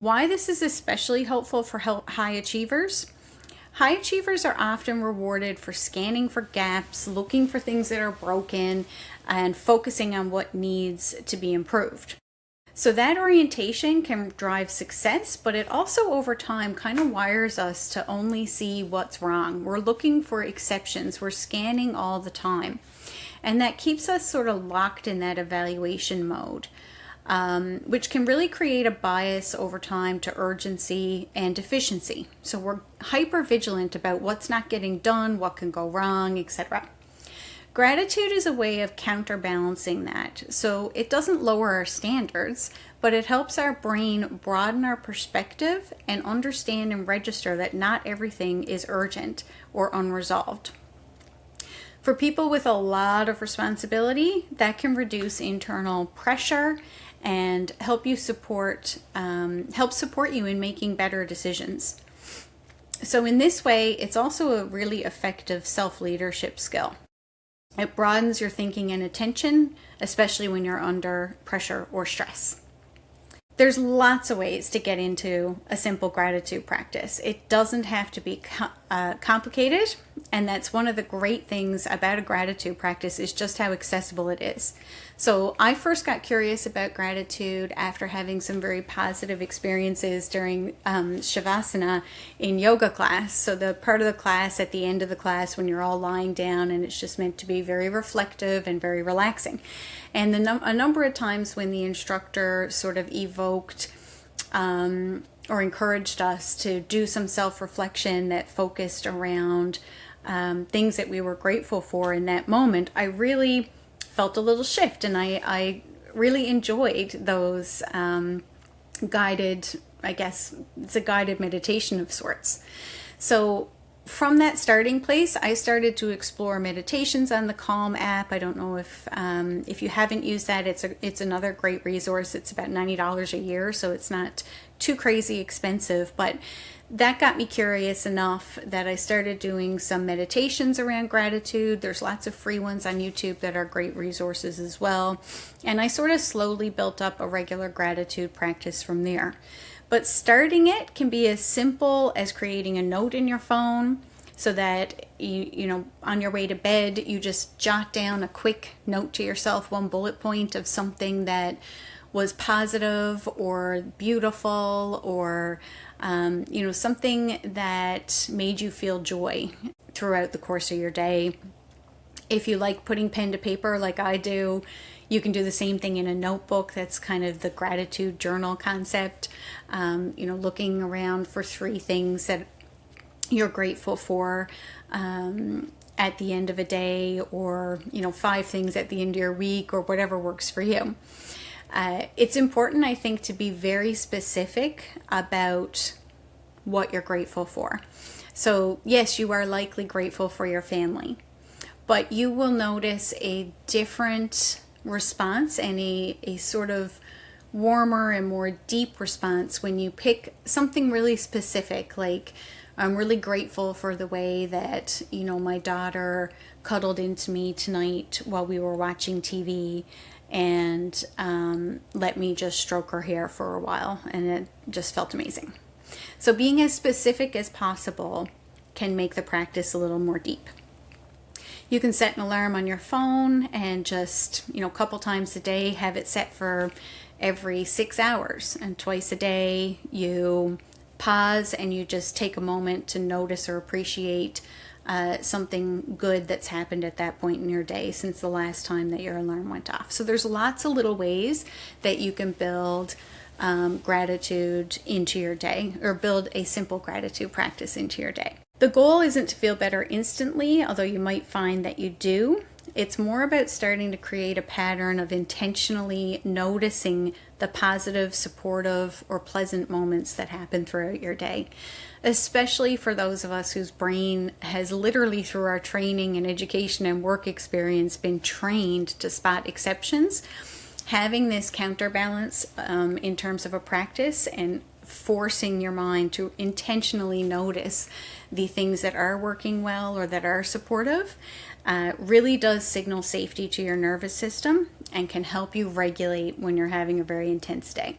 Why this is especially helpful for high achievers. High achievers are often rewarded for scanning for gaps, looking for things that are broken, and focusing on what needs to be improved. So that orientation can drive success, but it also over time kind of wires us to only see what's wrong. We're looking for exceptions. We're scanning all the time. And that keeps us sort of locked in that evaluation mode, which can really create a bias over time to urgency and efficiency. So we're hyper vigilant about what's not getting done, what can go wrong, etc. Gratitude is a way of counterbalancing that. So it doesn't lower our standards, but it helps our brain broaden our perspective and understand and register that not everything is urgent or unresolved. For people with a lot of responsibility, that can reduce internal pressure and help support you in making better decisions. So in this way, it's also a really effective self-leadership skill. It broadens your thinking and attention, especially when you're under pressure or stress. There's lots of ways to get into a simple gratitude practice. It doesn't have to be complicated, and that's one of the great things about a gratitude practice is just how accessible it is. So I first got curious about gratitude after having some very positive experiences during Shavasana in yoga class. So the part of the class at the end of the class when you're all lying down and it's just meant to be very reflective and very relaxing. And a number of times when the instructor sort of evoked or encouraged us to do some self-reflection that focused around things that we were grateful for in that moment, I really felt a little shift, and I really enjoyed those guided, I guess it's a guided meditation of sorts. So from that starting place, I started to explore meditations on the Calm app. I don't know if you haven't used that, it's another great resource. It's about $90 a year, so it's not too crazy expensive, but that got me curious enough that I started doing some meditations around gratitude. There's lots of free ones on YouTube that are great resources as well. And I sort of slowly built up a regular gratitude practice from there. But starting it can be as simple as creating a note in your phone so that you know, on your way to bed, you just jot down a quick note to yourself, one bullet point of something that was positive or beautiful or you know, something that made you feel joy throughout the course of your day. If you like putting pen to paper like I do, you can do the same thing in a notebook. That's kind of the gratitude journal concept. You know, looking around for 3 things that you're grateful for at the end of a day, or, you know, 5 things at the end of your week, or whatever works for you. It's important, I think, to be very specific about what you're grateful for. So yes, you are likely grateful for your family, but you will notice a different response and a sort of warmer and more deep response when you pick something really specific, like I'm really grateful for the way that, you know, my daughter cuddled into me tonight while we were watching TV and let me just stroke her hair for a while, and it just felt amazing. So being as specific as possible can make the practice a little more deep. You can set an alarm on your phone and just, you know, a couple times a day have it set for every 6 hours, and twice a day you pause and you just take a moment to notice or appreciate something good that's happened at that point in your day since the last time that your alarm went off. So there's lots of little ways that you can build gratitude into your day, or build a simple gratitude practice into your day. The goal isn't to feel better instantly, although you might find that you do. It's more about starting to create a pattern of intentionally noticing the positive, supportive, or pleasant moments that happen throughout your day, especially for those of us whose brain has literally, through our training and education and work experience, been trained to spot exceptions. Having this counterbalance in terms of a practice and forcing your mind to intentionally notice the things that are working well or that are supportive really does signal safety to your nervous system and can help you regulate when you're having a very intense day.